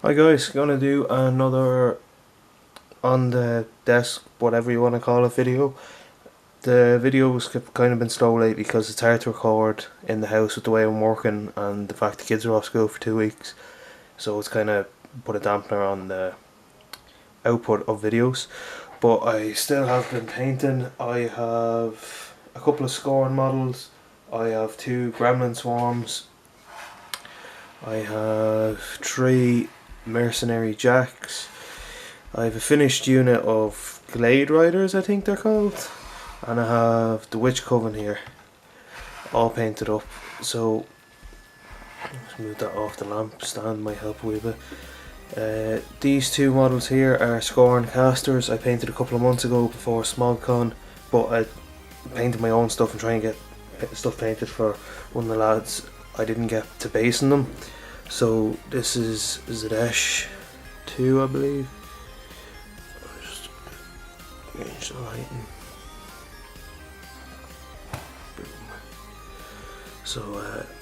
Hi guys, gonna do another on the desk, whatever you want to call it, video. The videos have kind of been slow lately because it's hard to record in the house with the way I'm working and the fact the kids are off school for 2 weeks. So it's kind of put a dampener on the output of videos. But I still have been painting. I have a couple of Scorn models. I have 2 Gremlin Swarms. I have 3 Mercenary Jacks. I have a finished unit of Glade Riders, I think they're called, and I have the Witch Coven here, all painted up. So let's move that off the lamp stand, might help a wee bit. These 2 models here are Scorn casters. I painted a couple of months ago before SmogCon, but I painted my own stuff and trying to get stuff painted for one of the lads. I didn't get to basing them, so this is Zadesh 2, I believe. I'll just change the lighting. Boom. So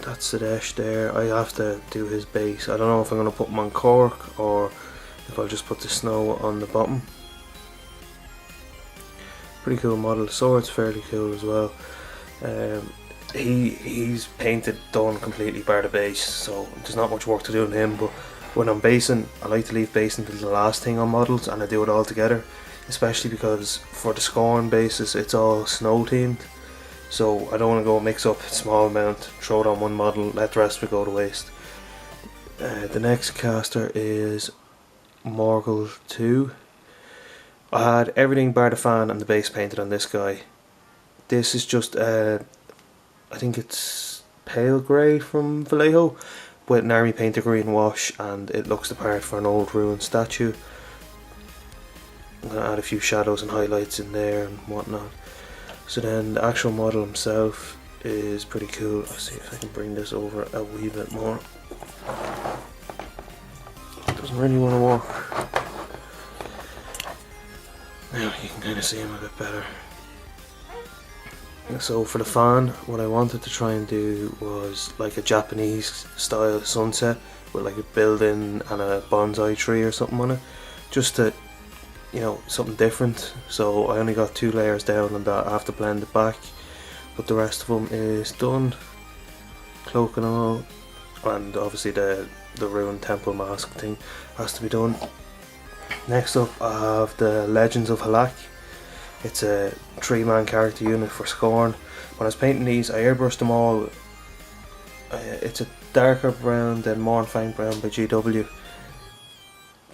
that's Zadesh there. I have to do his base. I don't know if I'm going to put him on cork or if I'll just put the snow on the bottom. Pretty cool model. The sword's fairly cool as well. He's painted, done completely bar the base, so there's not much work to do on him. But when I'm basing, I like to leave basing till the last thing on models, and I do it all together, especially because for the Scorn bases it's all snow themed, so I don't want to go mix up a small amount, throw it on one model, let the rest of it go to waste. The next caster is Morgul 2. I had everything bar the fan and the base painted on this guy. This is just I think it's pale grey from Vallejo with an army painter green wash, and it looks the part for an old ruined statue. I'm going to add a few shadows and highlights in there and whatnot. So then the actual model himself is pretty cool. Let's see if I can bring this over a wee bit more. Doesn't really want to work. Now you can kind of see him a bit better. So for the fan, what I wanted to try and do was like a Japanese style sunset with like a building and a bonsai tree or something on it, just to, you know, something different. So I only got 2 layers down on that. I have to blend it back, but the rest of them is done, cloak and all, and obviously the ruined temple mask thing has to be done. Next up I have the Legends of Halak. It's a 3-man character unit for Scorn. When I was painting these, I airbrushed them all. It's a darker brown than Mornfang Brown by GW.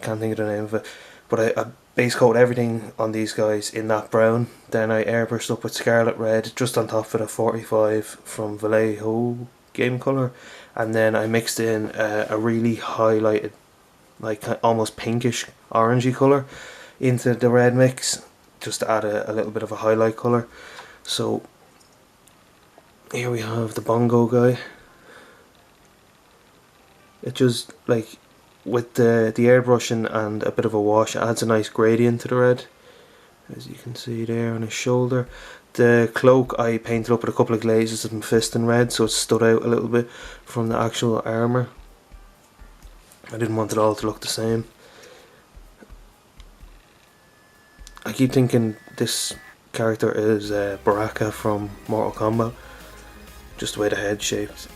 Can't think of the name of it. But I base coat everything on these guys in that brown. Then I airbrushed up with Scarlet Red just on top of the 45 from Vallejo Game Colour. And then I mixed in a really highlighted, like almost pinkish orangey colour into the red mix, just to add a little bit of a highlight colour. So here we have the bongo guy. It just, like, with the airbrushing and a bit of a wash, it adds a nice gradient to the red, as you can see there on his shoulder. The cloak I painted up with a couple of glazes of Mephiston red, so it stood out a little bit from the actual armour. I didn't want it all to look the same. I keep thinking this character is Baraka from Mortal Kombat, just the way the head's shaped.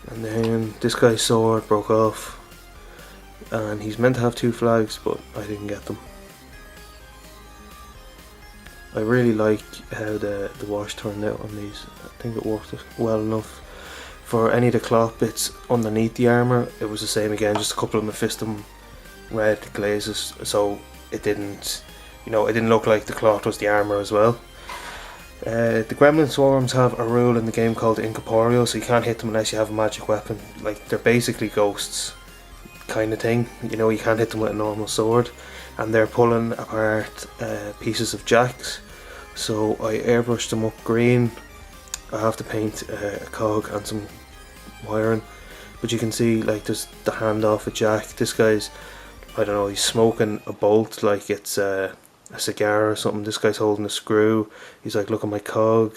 And then this guy's sword broke off, and he's meant to have 2 flags, but I didn't get them. I really like how the wash turned out on these. I think it worked well enough. For any of the cloth bits underneath the armour, it was the same again, just a couple of Mephiston red glazes, so it didn't, you know, it didn't look like the cloth was the armour as well. The Gremlin Swarms have a rule in the game called Incorporeal, so you can't hit them unless you have a magic weapon. Like, they're basically ghosts kind of thing, you know, you can't hit them with a normal sword, and they're pulling apart pieces of jacks. So I airbrushed them up green. I have to paint a cog and some wiring, but you can see, like, there's the hand off a jack. This guy's, I don't know, he's smoking a bolt like it's a cigar or something. This guy's holding a screw. He's like, look at my cog.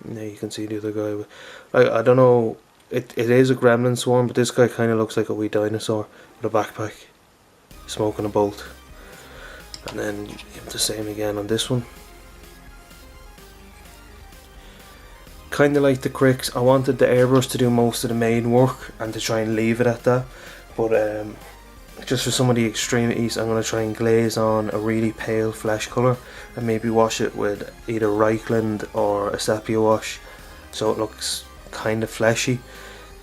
And there you can see the other guy. I don't know. It is a gremlin swarm, but this guy kind of looks like a wee dinosaur with a backpack, smoking a bolt. And then you have the same again on this one. Kind of like the Cricks, I wanted the airbrush to do most of the main work and to try and leave it at that, but just for some of the extremities I'm going to try and glaze on a really pale flesh colour and maybe wash it with either Reichland or a sepia wash so it looks kind of fleshy,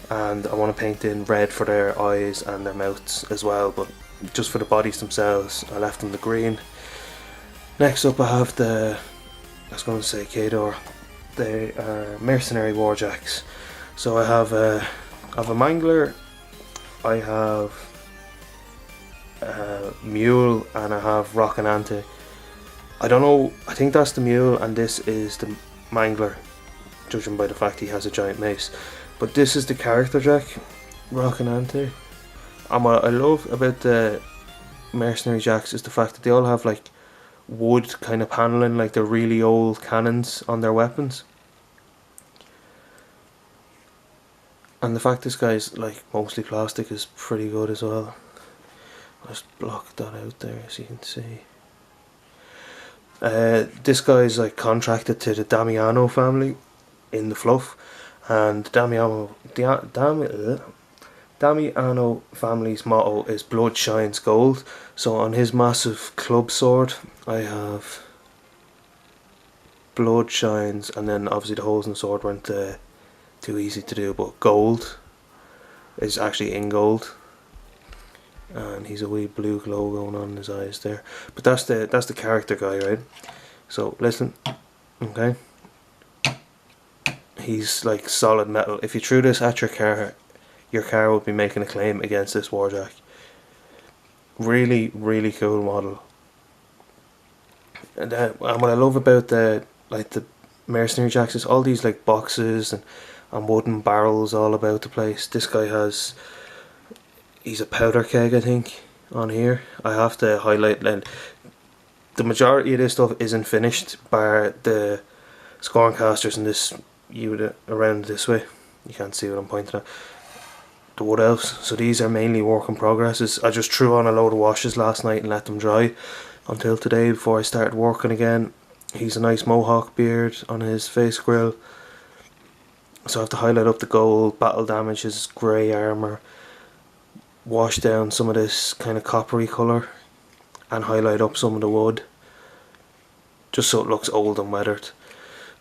and I want to paint in red for their eyes and their mouths as well, but just for the bodies themselves I left them the green. Next up I have I was going to say Kador. They are mercenary warjacks. So I have a mangler, I have a mule, and I have Rocinante. I don't know, I think that's the mule and this is the mangler, judging by the fact he has a giant mace. But this is the character jack, Rocinante. And what I love about the mercenary jacks is the fact that they all have like wood kind of paneling, like the really old cannons on their weapons. And the fact this guy's like mostly plastic is pretty good as well. I'll just block that out there so you can see. This guy's like contracted to the Damiano family in the fluff, and Damiano family's motto is blood shines gold. So on his massive club sword I have blood shines, and then obviously the holes in the sword weren't too easy to do, but gold is actually in gold, and he's a wee blue glow going on in his eyes there. But that's the character guy, right? So listen, okay, he's like solid metal. If you threw this at your car would be making a claim against this warjack. Really, really cool model. And what I love about the mercenary jacks is all these like boxes and wooden barrels all about the place. This guy he's a powder keg, I think, on here. I have to highlight that the majority of this stuff isn't finished, bar the scoring casters and this unit around this way. You can't see what I'm pointing at. The wood elves. So these are mainly work in progresses. I just threw on a load of washes last night and let them dry until today before I started working again. He's a nice mohawk beard on his face grill. So I have to highlight up the gold, battle damage, his grey armour, wash down some of this kind of coppery colour, and highlight up some of the wood, just so it looks old and weathered.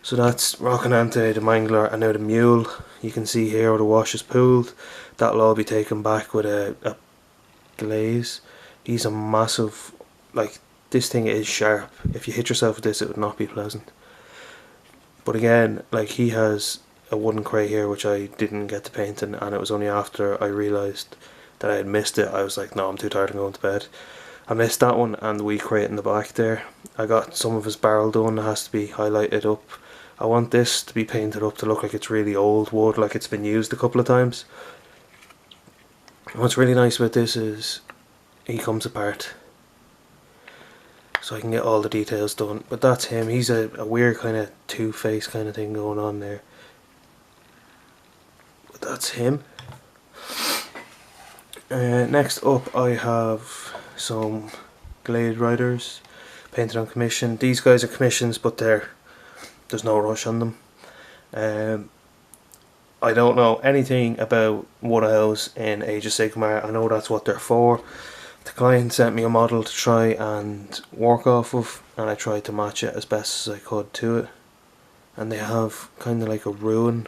So that's Rocinante, the mangler, and now the mule. You can see here where the wash is pooled. That'll all be taken back with a glaze. He's a massive, like, this thing is sharp. If you hit yourself with this it would not be pleasant. But again, like, he has a wooden crate here which I didn't get to painting, and it was only after I realised that I had missed it. I was like, no, I'm too tired of going to bed. I missed that one, and the wee crate in the back there. I got some of his barrel done, it has to be highlighted up. I want this to be painted up to look like it's really old wood, like it's been used a couple of times. And what's really nice about this is he comes apart, so I can get all the details done. But that's him. He's a weird kind of two-face kind of thing going on there. But that's him. Next up I have some Glade Riders painted on commission. These guys are commissions, but there's no rush on them. I don't know anything about Wood Elves in Age of Sigmar. I know that's what they're for. The client sent me a model to try and work off of, and I tried to match it as best as I could to it. And they have kind of like a ruin.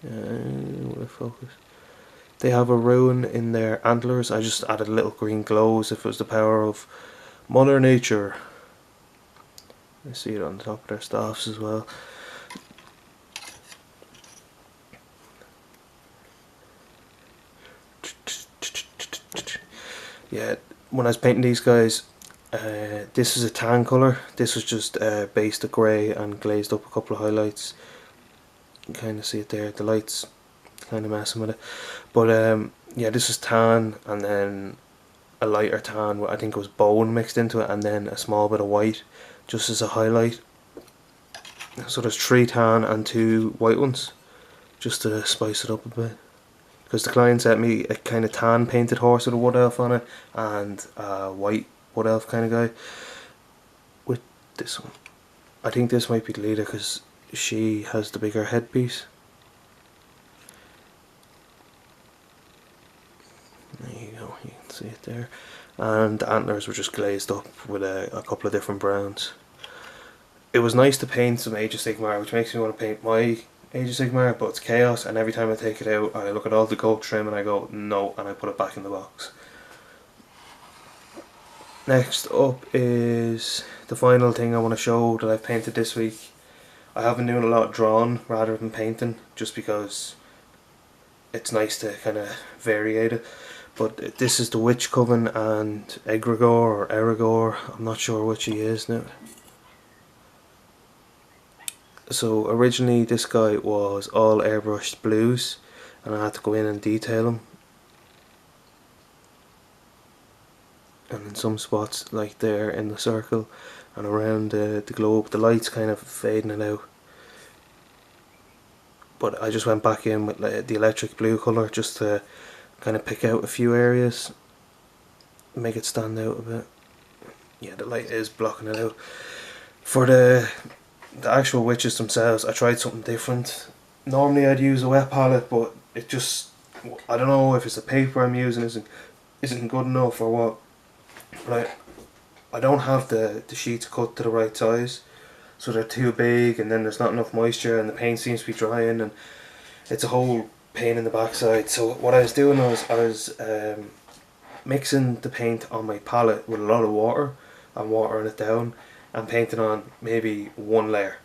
Will it focus? They have a ruin in their antlers. I just added little green glows if it was the power of Mother Nature. You see it on the top of their staffs as well. Yeah, when I was painting these guys, this is a tan colour. This was just based a grey and glazed up a couple of highlights. You can kind of see it there. The lights kind of messing with it. But yeah, this is tan, and then a lighter tan, I think it was bone mixed into it, and then a small bit of white just as a highlight. So there's 3 tan and 2 white ones, just to spice it up a bit. Because the client sent me a kind of tan painted horse with a wood elf on it, and a white wood elf kind of guy with this one. I think this might be the leader because she has the bigger headpiece. There you go, you can see it there. And the antlers were just glazed up with a couple of different browns. It was nice to paint some Age of Sigmar, which makes me want to paint my Age of Sigmar, but it's chaos, and every time I take it out I look at all the gold trim and I go no, and I put it back in the box. Next up is the final thing I want to show that I've painted this week. I have been doing a lot of drawing rather than painting, just because it's nice to kind of variate it. But this is the Witch Coven and Egregor or Erigor, I'm not sure which he is now. So originally this guy was all airbrushed blues, and I had to go in and detail him. And in some spots, like there in the circle and around the globe, the light's kind of fading it out. But I just went back in with the electric blue colour just to kind of pick out a few areas, make it stand out a bit. Yeah, the light is blocking it out. For the actual witches themselves, I tried something different. Normally I'd use a wet palette, but it just, I don't know if it's the paper I'm using isn't good enough or what. But I don't have the sheets cut to the right size, so they're too big, and then there's not enough moisture and the paint seems to be drying, and it's a whole pain in the backside. So what I was doing was I was mixing the paint on my palette with a lot of water and watering it down and painting on maybe one layer,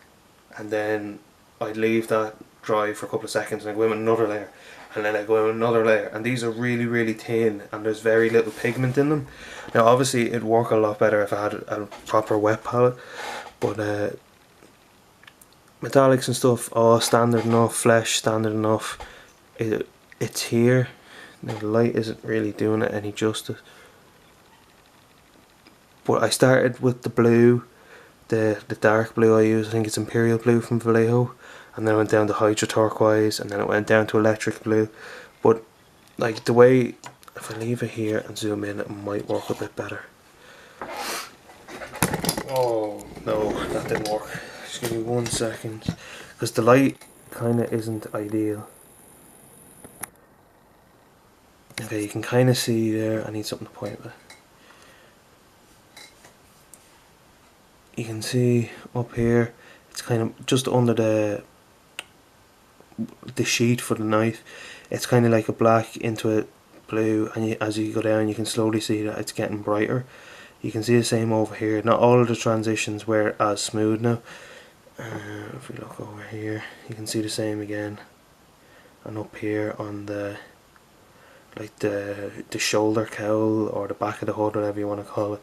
and then I'd leave that dry for a couple of seconds and I'd go in with another layer, and then I go in with another layer, and these are really thin and there's very little pigment in them. Now obviously it'd work a lot better if I had a proper wet palette, but metallics and stuff, all standard enough, flesh standard enough. It's here. Now the light isn't really doing it any justice, but I started with the blue, the dark blue I use, I think it's Imperial Blue from Vallejo, and then I went down to Hydra Turquoise, and then it went down to Electric Blue. But like the way, if I leave it here and zoom in, it might work a bit better. Oh no, that didn't work. Just give me 1 second, because the light kind of isn't ideal. Okay, you can kind of see there, I need something to point with. You can see up here, it's kind of just under the sheet for the knife. It's kind of like a black into a blue, and as you go down you can slowly see that it's getting brighter. You can see the same over here. Not all of the transitions were as smooth now. If we look over here, you can see the same again, and up here on the shoulder cowl or the back of the hood, whatever you want to call it.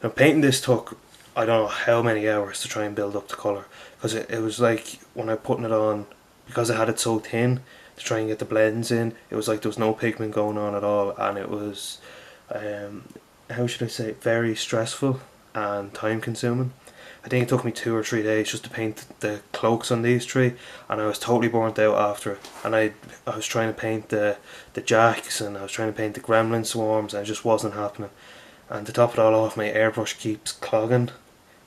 Now painting this took I don't know how many hours to try and build up the colour, because it was like when I putting it on, because I had it so thin to try and get the blends in, it was like there was no pigment going on at all, and it was how should I say, very stressful and time consuming. I think it took me 2 or 3 days just to paint the cloaks on these 3, and I was totally burnt out after it. And I was trying to paint the jacks, and I was trying to paint the gremlin swarms, and it just wasn't happening. And to top it all off, my airbrush keeps clogging.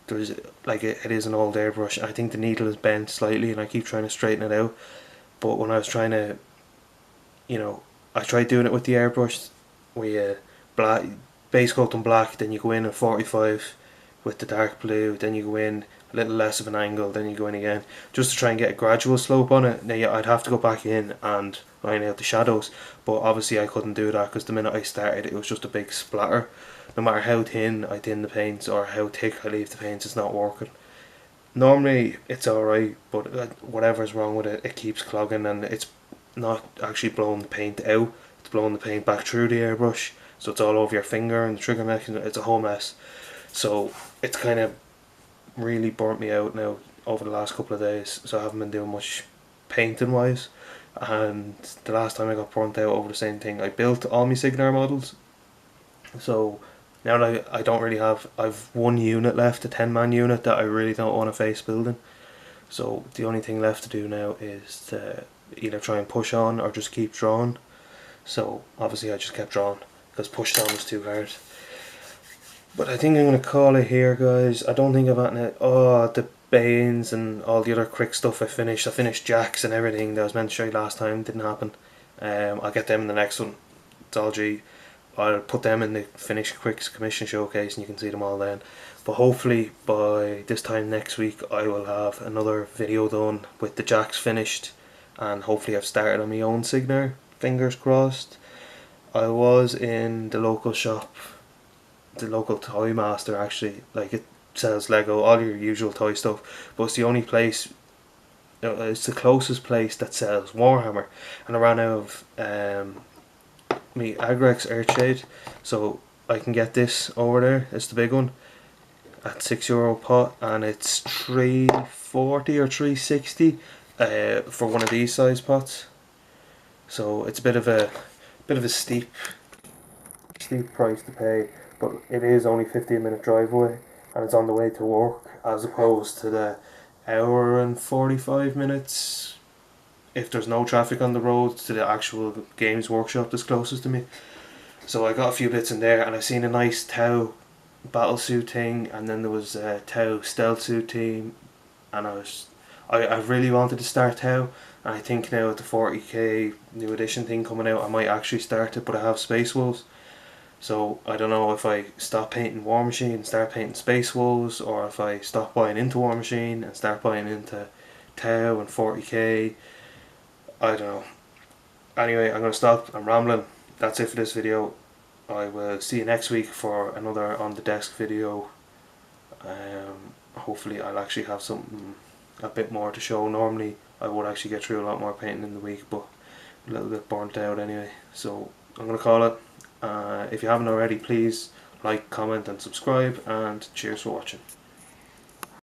There's like it is an old airbrush. I think the needle is bent slightly, and I keep trying to straighten it out. But when I was trying to, I tried doing it with the airbrush, where black base coat on black, then you go in at 45 with the dark blue, then you go in a little less of an angle, then you go in again, just to try and get a gradual slope on it. Now yeah, I'd have to go back in and line out the shadows, but obviously I couldn't do that because the minute I started it was just a big splatter. No matter how thin I thin the paints or how thick I leave the paints, it's not working. Normally it's alright, but whatever's wrong with it, it keeps clogging, and it's not actually blowing the paint out, it's blowing the paint back through the airbrush, so it's all over your finger and the trigger mechanism. It's a whole mess. So it's kind of really burnt me out now over the last couple of days, so I haven't been doing much painting wise. And the last time I got burnt out over the same thing, I built all my Signar models, so now that I don't really have, I've one unit left, a 10-man unit that I really don't want to face building. So the only thing left to do now is to either try and push on or just keep drawing. So obviously I just kept drawing because pushed on was too hard. But I think I'm going to call it here, guys. I don't think I've had it. Oh, the Banes and all the other quick stuff I finished. I finished Jacks and everything that I was meant to show you last time. Didn't happen. I'll get them in the next one. It's all G. I'll put them in the finished quicks commission showcase and you can see them all then. But hopefully by this time next week I will have another video done with the Jacks finished, and hopefully I've started on my own Signer. Fingers crossed. I was in the local shop, the local toy master actually. Like, it sells Lego, all your usual toy stuff, but it's the only place, it's the closest place that sells Warhammer, and I ran out of me Agrex Earthshade, so I can get this over there. It's the big one at €6 pot, and it's 340 or 360 for one of these size pots. So it's a bit of a steep price to pay, but it is only 15-minute drive away, and it's on the way to work, as opposed to the hour and 45 minutes if there's no traffic on the road to the actual Games Workshop that's closest to me. So I got a few bits in there, and I seen a nice Tau battle suit thing, and then there was a Tau stealth suit team, and I really wanted to start Tau, and I think now with the 40k new edition thing coming out I might actually start it, but I have Space Wolves. So I don't know if I stop painting War Machine and start painting Space Wolves, or if I stop buying into War Machine and start buying into Tau and 40k. I don't know. Anyway, I'm going to stop. I'm rambling. That's it for this video. I will see you next week for another on the desk video. Hopefully I'll actually have something a bit more to show. Normally I would actually get through a lot more painting in the week, but a little bit burnt out anyway. So I'm going to call it. If you haven't already, please like, comment and subscribe, and cheers for watching.